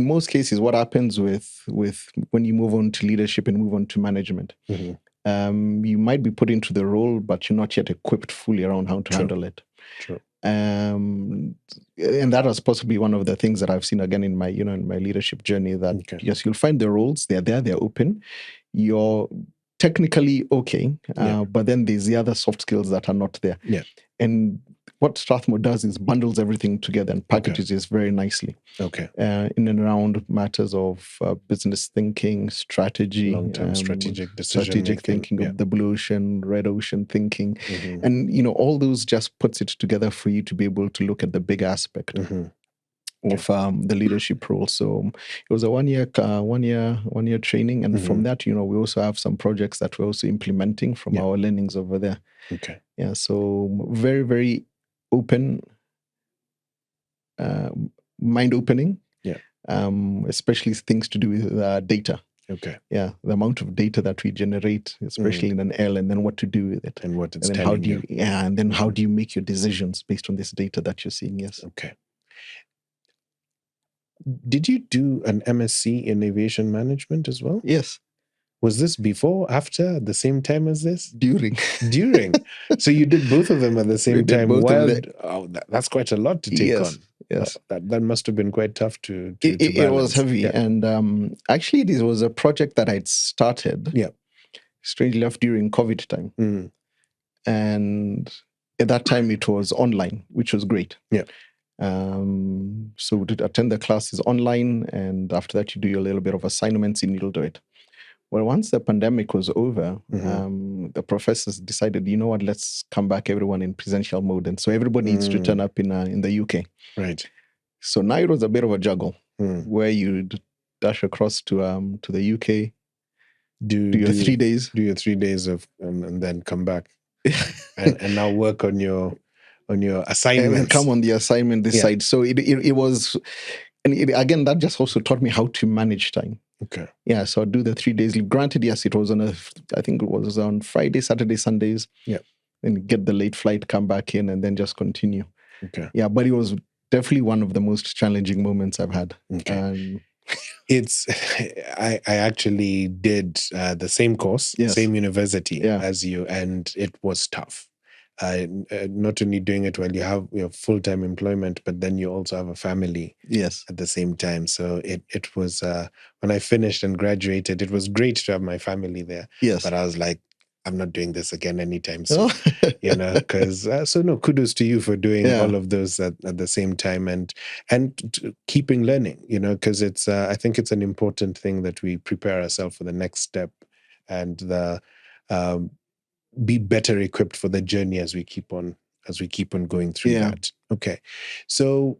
most cases, what happens with when you move on to leadership and move on to management, you might be put into the role, but you're not yet equipped fully around how to handle it. True. And that was possibly one of the things that I've seen again in my leadership journey. That yes, you'll find the roles, they're there, they're open. You're technically okay, but then there's the other soft skills that are not there. Yeah. And what Strathmore does is bundles everything together and packages it very nicely. Okay. In and around matters of business thinking, strategy, long-term strategic decision strategic thinking of the blue ocean, red ocean thinking, and all those just puts it together for you to be able to look at the big aspect of the leadership role. So it was a one year training, and from that, we also have some projects that we're also implementing from our learnings over there. Okay. Yeah. So very, very open, mind-opening. Yeah. Especially things to do with data. Okay. Yeah, the amount of data that we generate, especially in an airline, and then what to do with it, and what it's and then telling you. Yeah, and then how do you make your decisions based on this data that you're seeing? Yes. Okay. Did you do an MSc in aviation management as well? Yes. Was this before, after, at the same time as this? During. So you did both of them at the same time. That's quite a lot to take on. Yes. That must have been quite tough to It was heavy. Yeah. And actually, this was a project that I'd started, strangely enough, during COVID time. And at that time, it was online, which was great. Yeah. So to attend the classes online, and after that, you do a little bit of assignments and you'll do it. Well, once the pandemic was over, the professors decided, you know what, let's come back everyone in presential mode. And so everybody needs to turn up in the UK. Right. So now it was a bit of a juggle where you'd dash across to the UK, do your 3 days. Do your 3 days and then come back and now work on your assignments. And then come on the assignment this side. So it was, and again, that just also taught me how to manage time. Okay. Yeah, so I'd do the 3 days leave. Granted, yes, it was I think it was on Friday, Saturday, Sundays. Yeah. And get the late flight, come back in, and then just continue. Okay. Yeah, but it was definitely one of the most challenging moments I've had. Okay. I actually did the same course, same university as you, and it was tough. Not only doing it while you have full-time employment, but then you also have a family at the same time. So it was, when I finished and graduated, it was great to have my family there. Yes. But I was like, I'm not doing this again anytime soon, because kudos to you for doing all of those at the same time and keeping learning, because it's, I think it's an important thing that we prepare ourselves for the next step and be better equipped for the journey as we keep on going through that. Okay. So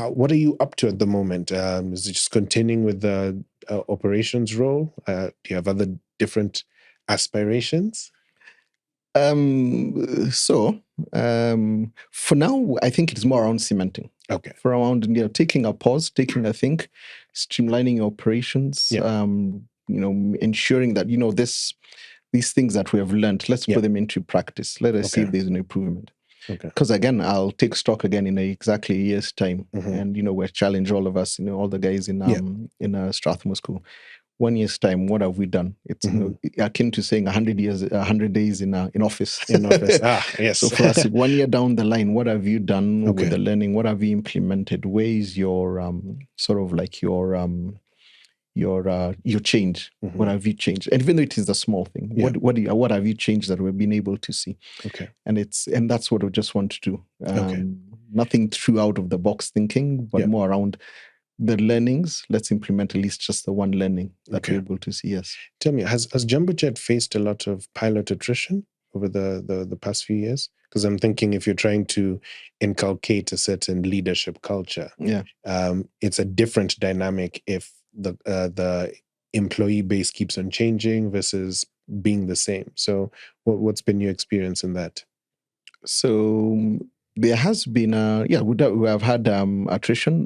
what are you up to at the moment? Is it just continuing with the operations role? Do you have other different aspirations? So for now, I think it's more around cementing. Okay. For around taking a pause, I think, streamlining your operations, ensuring that, these things that we have learned, let's put them into practice. Let us see if there's an improvement. Okay. Because again, I'll take stock again in exactly a year's time. And, we're challenged, all of us, all the guys in Strathmore School. 1 year's time, what have we done? It's akin to saying 100 days in office. In office. Yes. So for us, 1 year down the line, what have you done with the learning? What have you implemented? Where is your sort of like your change? What have you changed? And even though it is a small thing, what have you changed that we've been able to see? Okay. And that's what we just want to do. Nothing true out of the box thinking, but more around the learnings. Let's implement at least just the one learning that we're able to see. Yes. Tell me, has Jumbojet faced a lot of pilot attrition over the past few years? Because I'm thinking if you're trying to inculcate a certain leadership culture, it's a different dynamic if the employee base keeps on changing versus being the same. So what's been your experience in that? So there has been we have had attrition,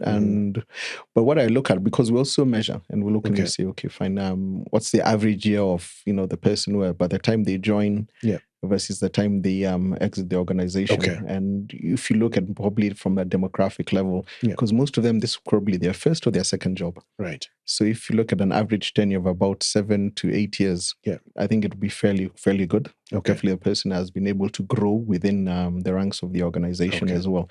but what I look at, because we also measure and we look and we say, okay, fine, what's the average year of the person where by the time they join, versus the time they exit the organization. Okay. And if you look at probably from a demographic level, because most of them, this is probably their first or their second job. Right. So if you look at an average tenure of about 7 to 8 years, I think it would be fairly good. Okay. Definitely a person has been able to grow within the ranks of the organization as well.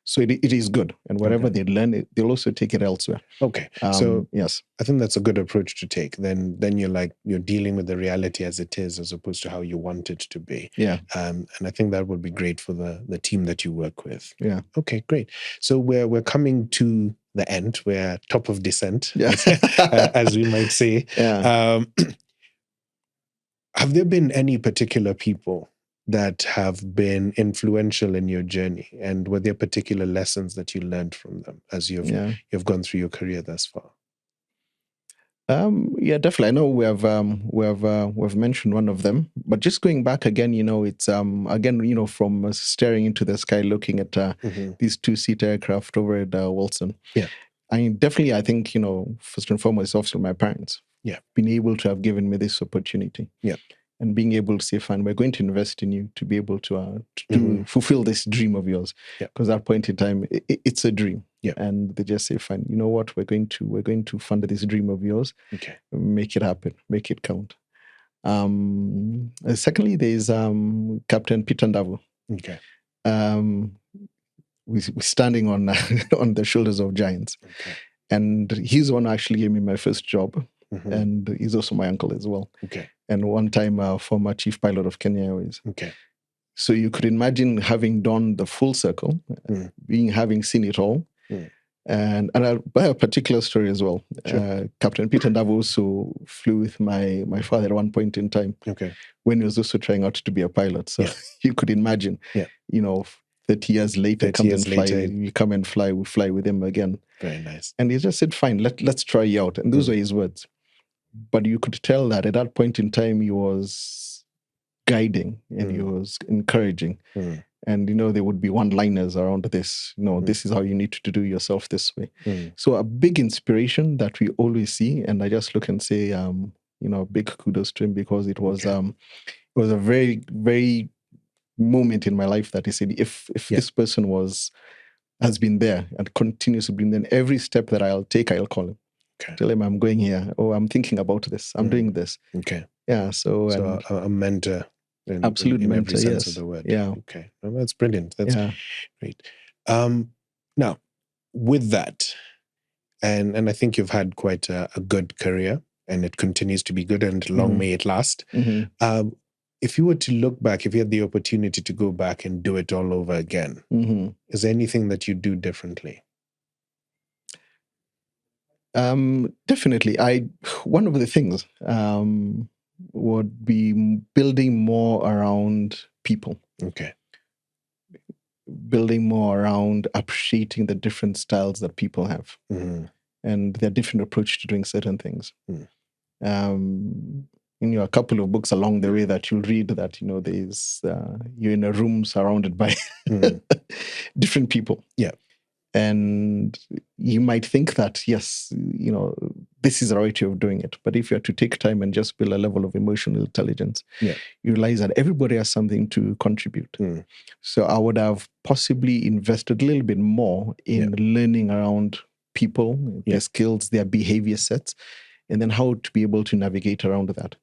So it is good. And whatever they learn, they'll also take it elsewhere. Okay. So yes, I think that's a good approach to take. Then you're dealing with the reality as it is, as opposed to how you want it to be. Yeah. And I think that would be great for the team that you work with. Yeah. Okay, great. So we're coming to the end. We're top of descent, as we might say. Yeah. Have there been any particular people that have been influential in your journey, and were there particular lessons that you learned from them as you've gone through your career thus far? Yeah, definitely. I know we've mentioned one of them, but just going back again, it's again, from staring into the sky, looking at these 2-seat aircraft over at Wilson. Yeah, I think first and foremost, also my parents. Yeah, being able to have given me this opportunity. Yeah. And being able to say, fine, we're going to invest in you to be able to fulfill this dream of yours. Because at that point in time, it's a dream. Yeah. And they just say, fine, you know what, we're going to fund this dream of yours. Okay. Make it happen, make it count. Secondly, there's Captain Peter Ndavo. Okay. We're standing on on the shoulders of giants. Okay. And he's the one who actually gave me my first job. Mm-hmm. And he's also my uncle as well. Okay. And one time, former chief pilot of Kenya Airways. Okay. So you could imagine having done the full circle, having seen it all. And I'll buy a particular story as well. Sure. Captain Peter Ndavo also flew with my father at one point in time. Okay. When he was also trying out to be a pilot. So you could imagine, 30 years later, you come and fly, we fly with him again. Very nice. And he just said, fine, let's try you out. And those were his words. But you could tell that at that point in time, he was guiding and he was encouraging. And, there would be one-liners around this. This is how you need to do yourself this way. So a big inspiration that we always see. And I just look and say, big kudos to him, because it was a very, very moment in my life that he said, if this person has been there and continues to be there, then every step that I'll take, I'll call him. Okay. Tell him I'm going here. Oh, I'm thinking about this. I'm doing this. Okay. Yeah. So a mentor. Absolute in mentor, every sense yes. of the word. Yeah. Okay. Well, that's brilliant. That's great. Now, with that, and I think you've had quite a good career, and it continues to be good, and long may it last. Mm-hmm. If you were to look back, if you had the opportunity to go back and do it all over again, is there anything that you do differently? Definitely. One of the things would be building more around people. Okay. Building more around appreciating the different styles that people have and their different approach to doing certain things. A couple of books along the way that you'll read that, there's you're in a room surrounded by different people. Yeah. And you might think that, yes, this is the right way of doing it. But if you are to take time and just build a level of emotional intelligence, you realize that everybody has something to contribute. So I would have possibly invested a little bit more in learning around people, their skills, their behavior sets, and then how to be able to navigate around that.